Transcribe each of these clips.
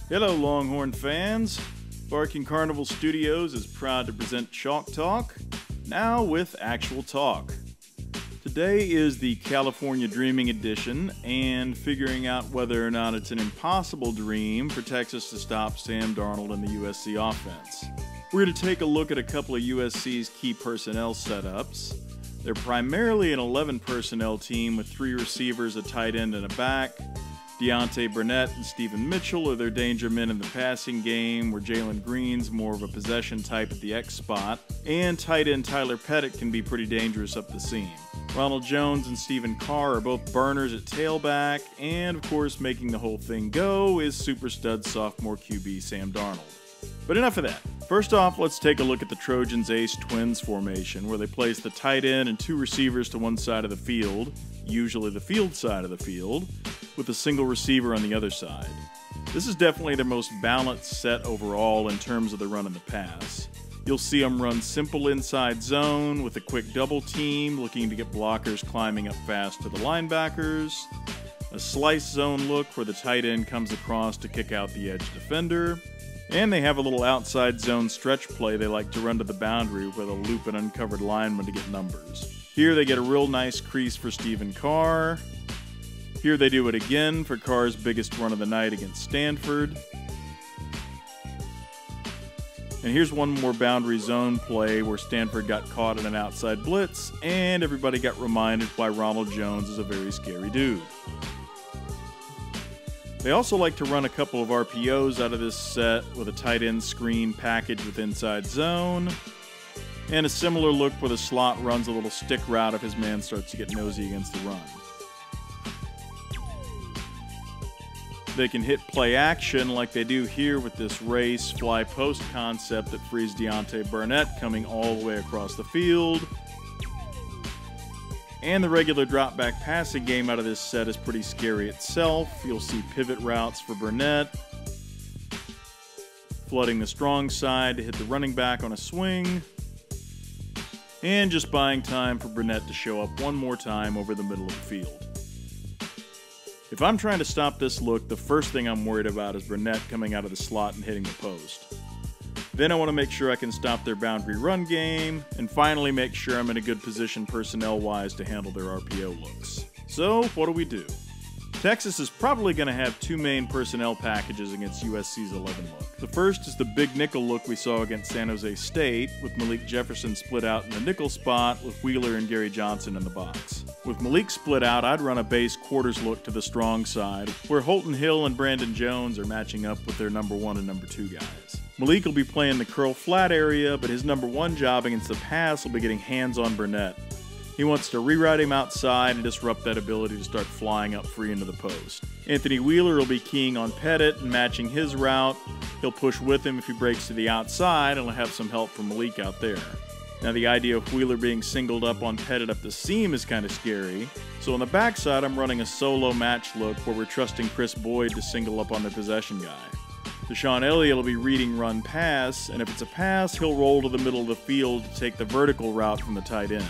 Hello Longhorn fans! Barking Carnival Studios is proud to present Chalk Talk, now with actual talk. Today is the California Dreaming edition, and figuring out whether or not it's an impossible dream for Texas to stop Sam Darnold and the USC offense. We're going to take a look at a couple of USC's key personnel setups. They're primarily an 11 personnel team with 3 receivers, a tight end, and a back. Deontay Burnett and Stephen Mitchell are their danger men in the passing game, where Jalen Green's more of a possession type at the X spot, and tight end Tyler Pettit can be pretty dangerous up the seam. Ronald Jones and Stephen Carr are both burners at tailback, and of course making the whole thing go is super stud sophomore QB Sam Darnold. But enough of that. First off, let's take a look at the Trojans' ace twins formation, where they place the tight end and 2 receivers to one side of the field, usually the field side of the field, with a single receiver on the other side. This is definitely their most balanced set overall in terms of the run and the pass. You'll see them run simple inside zone with a quick double team, looking to get blockers climbing up fast to the linebackers, a slice zone look where the tight end comes across to kick out the edge defender, and they have a little outside zone stretch play they like to run to the boundary where they'll loop an uncovered lineman to get numbers. Here they get a real nice crease for Stephen Carr. Here they do it again for Carr's biggest run of the night against Stanford. And here's one more boundary zone play where Stanford got caught in an outside blitz and everybody got reminded why Ronald Jones is a very scary dude. They also like to run a couple of RPOs out of this set with a tight end screen package with inside zone, and a similar look where the slot runs a little stick route if his man starts to get nosy against the run. They can hit play action like they do here with this race fly post concept that frees Deontay Burnett coming all the way across the field. And the regular drop back passing game out of this set is pretty scary itself. You'll see pivot routes for Burnett, flooding the strong side to hit the running back on a swing, and just buying time for Burnett to show up one more time over the middle of the field. If I'm trying to stop this look, the first thing I'm worried about is Burnett coming out of the slot and hitting the post. Then I want to make sure I can stop their boundary run game, and finally make sure I'm in a good position personnel-wise to handle their RPO looks. So, what do? Texas is probably going to have 2 main personnel packages against USC's 11 look. The first is the big nickel look we saw against San Jose State, with Malik Jefferson split out in the nickel spot with Wheeler and Gary Johnson in the box. With Malik split out, I'd run a base quarters look to the strong side, where Holton Hill and Brandon Jones are matching up with their number 1 and number 2 guys. Malik will be playing the curl flat area, but his number 1 job against the pass will be getting hands on Burnett. He wants to rewrite him outside and disrupt that ability to start flying up free into the post. Anthony Wheeler will be keying on Pettit and matching his route. He'll push with him if he breaks to the outside, and he'll have some help from Malik out there. Now the idea of Wheeler being singled up on Pettit up the seam is kind of scary, so on the backside I'm running a solo match look where we're trusting Chris Boyd to single up on the possession guy. Deshaun Elliott will be reading run pass, and if it's a pass, he'll roll to the middle of the field to take the vertical route from the tight end.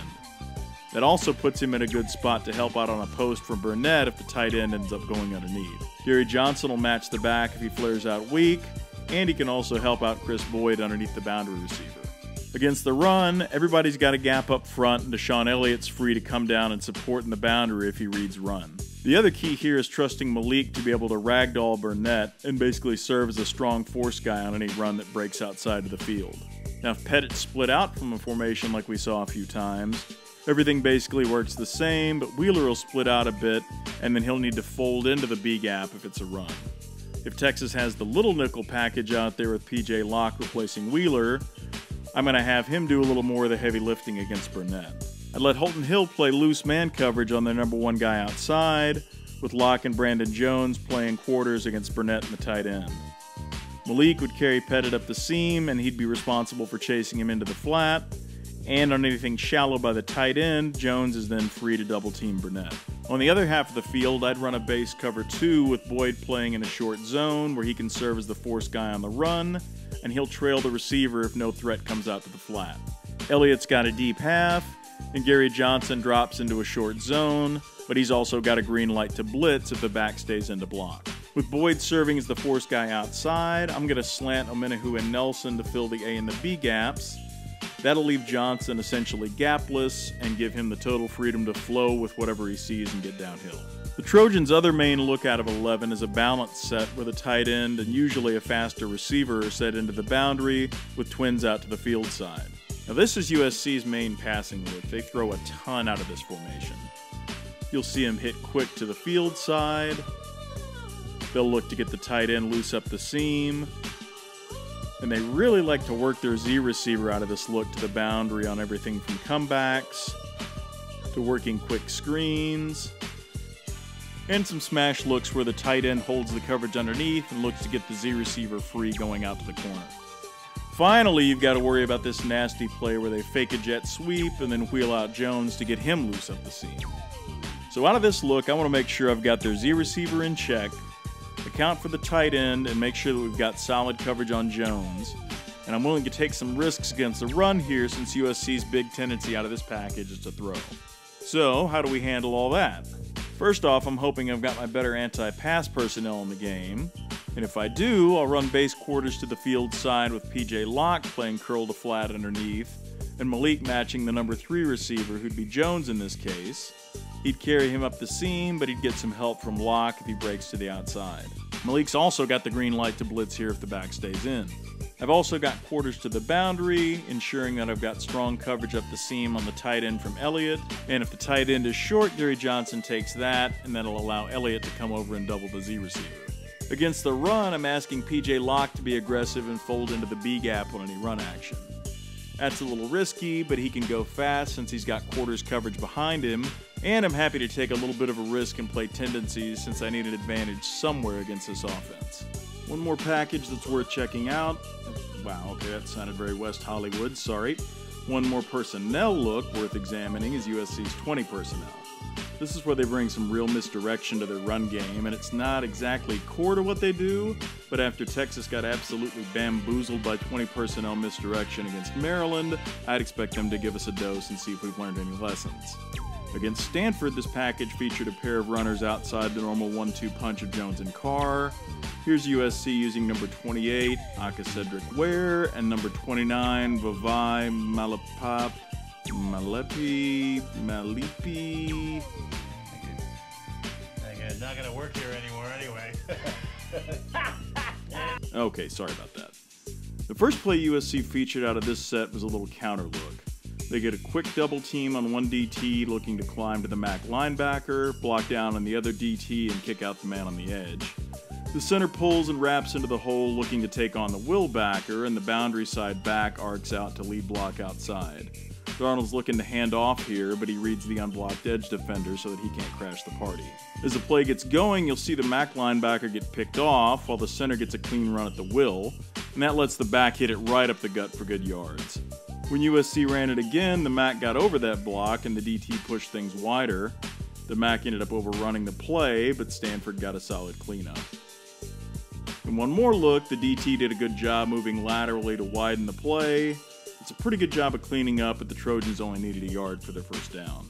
That also puts him in a good spot to help out on a post from Burnett if the tight end ends up going underneath. Gary Johnson will match the back if he flares out weak, and he can also help out Chris Boyd underneath the boundary receiver. Against the run, everybody's got a gap up front, and Deshaun Elliott's free to come down and support in the boundary if he reads run. The other key here is trusting Malik to be able to ragdoll Burnett and basically serve as a strong force guy on any run that breaks outside of the field. Now if Pettit's split out from a formation like we saw a few times, everything basically works the same, but Wheeler will split out a bit, and then he'll need to fold into the B gap if it's a run. If Texas has the little nickel package out there with PJ Locke replacing Wheeler, I'm going to have him do a little more of the heavy lifting against Burnett. I'd let Holton Hill play loose man coverage on their number 1 guy outside, with Locke and Brandon Jones playing quarters against Burnett and the tight end. Malik would carry Pettit up the seam, and he'd be responsible for chasing him into the flat, and on anything shallow by the tight end, Jones is then free to double team Burnett. On the other half of the field, I'd run a base cover 2 with Boyd playing in a short zone where he can serve as the force guy on the run, and he'll trail the receiver if no threat comes out to the flat. Elliott's got a deep half, and Gary Johnson drops into a short zone, but he's also got a green light to blitz if the back stays into block. With Boyd serving as the force guy outside, I'm going to slant Omenahu and Nelson to fill the A and the B gaps. That'll leave Johnson essentially gapless and give him the total freedom to flow with whatever he sees and get downhill. The Trojans' other main look out of 11 is a balance set where the tight end and usually a faster receiver are set into the boundary with twins out to the field side. Now this is USC's main passing look. They throw a ton out of this formation. You'll see him hit quick to the field side. They'll look to get the tight end loose up the seam. And they really like to work their Z receiver out of this look to the boundary on everything from comebacks to working quick screens. And some smash looks where the tight end holds the coverage underneath and looks to get the Z receiver free going out to the corner. Finally, you've got to worry about this nasty play where they fake a jet sweep and then wheel out Jones to get him loose up the seam. So out of this look, I want to make sure I've got their Z receiver in check, account for the tight end, and make sure that we've got solid coverage on Jones. And I'm willing to take some risks against the run here since USC's big tendency out of this package is to throw. So, how do we handle all that? First off, I'm hoping I've got my better anti-pass personnel in the game. And if I do, I'll run base quarters to the field side with PJ Locke playing curl to flat underneath, and Malik matching the number 3 receiver, who'd be Jones in this case. He'd carry him up the seam, but he'd get some help from Locke if he breaks to the outside. Malik's also got the green light to blitz here if the back stays in. I've also got quarters to the boundary, ensuring that I've got strong coverage up the seam on the tight end from Elliott. And if the tight end is short, Gary Johnson takes that, and that'll allow Elliott to come over and double the Z receiver. Against the run, I'm asking PJ Locke to be aggressive and fold into the B gap on any run action. That's a little risky, but he can go fast since he's got quarters coverage behind him, and I'm happy to take a little bit of a risk and play tendencies since I need an advantage somewhere against this offense. One more package that's worth checking out. Wow, okay, that sounded very West Hollywood, sorry. One more personnel look worth examining is USC's 20 personnel. This is where they bring some real misdirection to their run game, and it's not exactly core to what they do, but after Texas got absolutely bamboozled by 20 personnel misdirection against Maryland, I'd expect them to give us a dose and see if we've learned any lessons. Against Stanford, this package featured a pair of runners outside the normal 1-2 punch of Jones and Carr. Here's USC using number 28, Aka Cedric Ware, and number 29, Vavai Malapap. Malipi. It's not gonna work here anymore anyway. Okay, sorry about that. The first play USC featured out of this set was a little counter look. They get a quick double team on one DT looking to climb to the MAC linebacker, block down on the other DT, and kick out the man on the edge. The center pulls and wraps into the hole looking to take on the will backer, and the boundary side back arcs out to lead block outside. Darnold's looking to hand off here, but he reads the unblocked edge defender so that he can't crash the party. As the play gets going, you'll see the MAC linebacker get picked off while the center gets a clean run at the will, and that lets the back hit it right up the gut for good yards. When USC ran it again, the MAC got over that block and the DT pushed things wider. The MAC ended up overrunning the play, but Stanford got a solid cleanup. In one more look, the DT did a good job moving laterally to widen the play. It's a pretty good job of cleaning up, but the Trojans only needed a yard for their first down.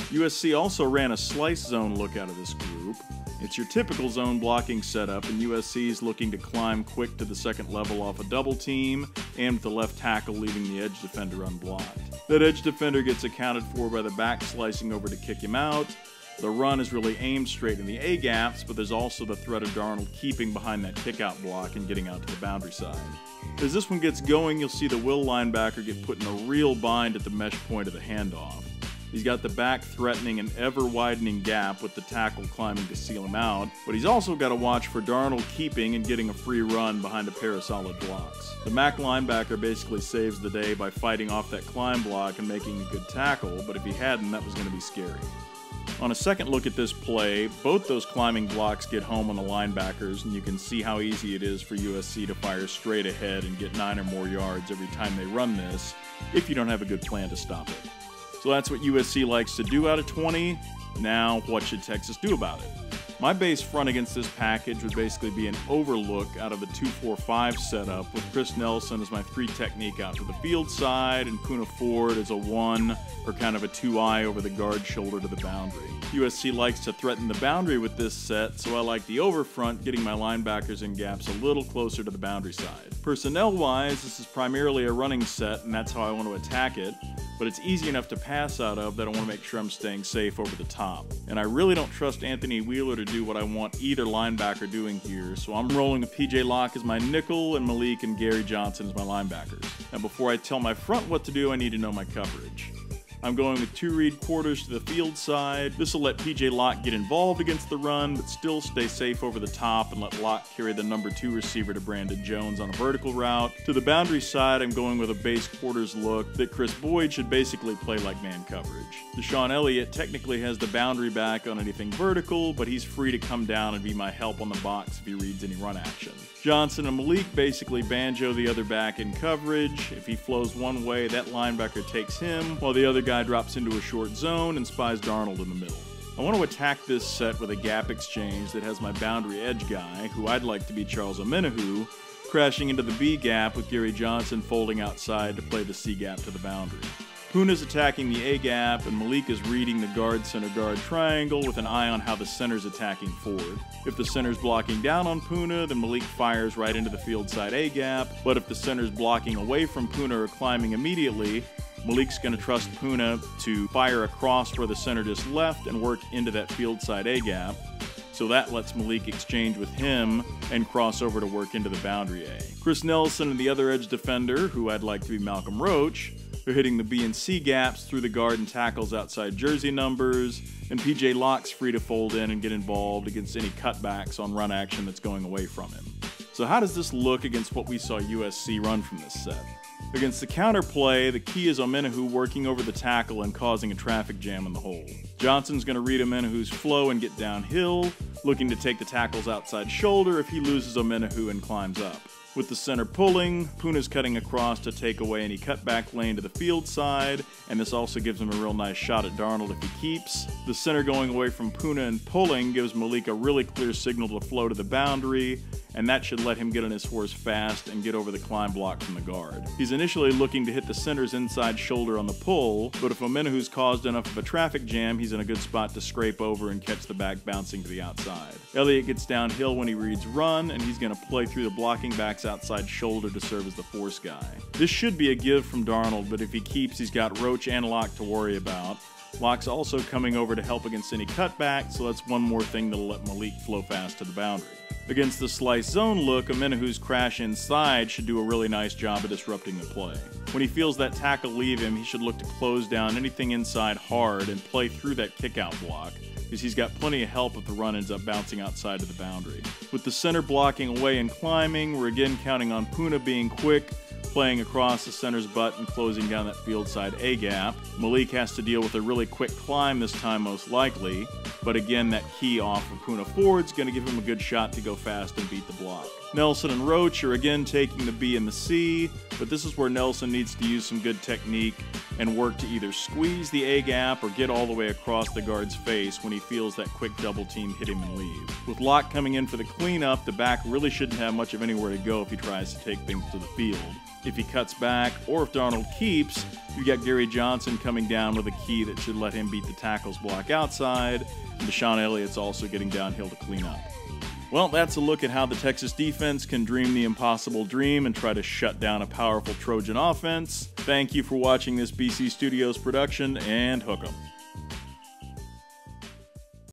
USC also ran a slice zone look out of this group. It's your typical zone blocking setup, and USC is looking to climb quick to the second level off a double team, and with the left tackle leaving the edge defender unblocked. That edge defender gets accounted for by the back slicing over to kick him out. The run is really aimed straight in the A gaps, but there's also the threat of Darnold keeping behind that kickout block and getting out to the boundary side. As this one gets going, you'll see the will linebacker get put in a real bind at the mesh point of the handoff. He's got the back threatening an ever-widening gap with the tackle climbing to seal him out, but he's also got to watch for Darnold keeping and getting a free run behind a pair of solid blocks. The MAC linebacker basically saves the day by fighting off that climb block and making a good tackle, but if he hadn't, that was going to be scary. On a second look at this play, both those climbing blocks get home on the linebackers, and you can see how easy it is for USC to fire straight ahead and get 9 or more yards every time they run this, if you don't have a good plan to stop it. So that's what USC likes to do out of 20. Now, what should Texas do about it? My base front against this package would basically be an overlook out of the 2-4-5 setup, with Chris Nelson as my 3 technique out to the field side and Poona Ford as a 1 or kind of a 2-eye over the guard shoulder to the boundary. USC likes to threaten the boundary with this set, so I like the over front, getting my linebackers in gaps a little closer to the boundary side. Personnel-wise, this is primarily a running set, and that's how I want to attack it, but it's easy enough to pass out of that I want to make sure I'm staying safe over the top. And I really don't trust Anthony Wheeler to do what I want either linebacker doing here, so I'm rolling with PJ Locke as my nickel and Malik and Gary Johnson as my linebackers. Now before I tell my front what to do, I need to know my coverage. I'm going with 2 read quarters to the field side. This will let PJ Locke get involved against the run, but still stay safe over the top and let Locke carry the number 2 receiver to Brandon Jones on a vertical route. To the boundary side, I'm going with a base quarters look that Chris Boyd should basically play like man coverage. Deshaun Elliott technically has the boundary back on anything vertical, but he's free to come down and be my help on the box if he reads any run action. Johnson and Malik basically banjo the other back in coverage. If he flows one way, that linebacker takes him, while the other guy drops into a short zone and spies Darnold in the middle. I want to attack this set with a gap exchange that has my boundary edge guy, who I'd like to be Charles Omenihu, crashing into the B gap with Gary Johnson folding outside to play the C gap to the boundary. Poona's attacking the A gap, and Malik is reading the guard center guard triangle with an eye on how the center's attacking forward. If the center's blocking down on Poona, then Malik fires right into the field side A gap, but if the center's blocking away from Poona or climbing immediately, Malik's going to trust Poona to fire across where the center just left and work into that field side A gap. So that lets Malik exchange with him and cross over to work into the boundary A. Chris Nelson and the other edge defender, who I'd like to be Malcolm Roach, are hitting the B and C gaps through the guard and tackles outside jersey numbers, and PJ Locke's free to fold in and get involved against any cutbacks on run action that's going away from him. So how does this look against what we saw USC run from this set? Against the counterplay, the key is Omenihu working over the tackle and causing a traffic jam in the hole. Johnson's going to read Omenihu's flow and get downhill, looking to take the tackle's outside shoulder if he loses Omenihu and climbs up. With the center pulling, Poona's cutting across to take away any cutback lane to the field side, and this also gives him a real nice shot at Darnold if he keeps. The center going away from Poona and pulling gives Malik a really clear signal to flow to the boundary, and that should let him get on his horse fast and get over the climb block from the guard. He's initially looking to hit the center's inside shoulder on the pull, but if Omenihu's caused enough of a traffic jam, he's in a good spot to scrape over and catch the back bouncing to the outside. Elliott gets downhill when he reads run, and he's going to play through the blocking back's outside shoulder to serve as the force guy. This should be a give from Darnold, but if he keeps, he's got Roach and Locke to worry about. Locke's also coming over to help against any cutback, so that's one more thing that'll let Malik flow fast to the boundary. Against the slice zone look, Omenihu's crash inside should do a really nice job of disrupting the play. When he feels that tackle leave him, he should look to close down anything inside hard and play through that kickout block, because he's got plenty of help if the run ends up bouncing outside of the boundary. With the center blocking away and climbing, we're again counting on Poona being quick, playing across the center's butt and closing down that field side A gap. Malik has to deal with a really quick climb this time most likely, but again that key off of Poona Ford's going to give him a good shot to go fast and beat the block. Nelson and Roach are again taking the B and the C, but this is where Nelson needs to use some good technique and work to either squeeze the A gap or get all the way across the guard's face when he feels that quick double team hit him and leave. With Locke coming in for the cleanup, the back really shouldn't have much of anywhere to go if he tries to take things to the field. If he cuts back, or if Darnold keeps, you got Gary Johnson coming down with a key that should let him beat the tackle's block outside, and Deshaun Elliott's also getting downhill to clean up. Well, that's a look at how the Texas defense can dream the impossible dream and try to shut down a powerful Trojan offense. Thank you for watching this BC Studios production, and hook 'em.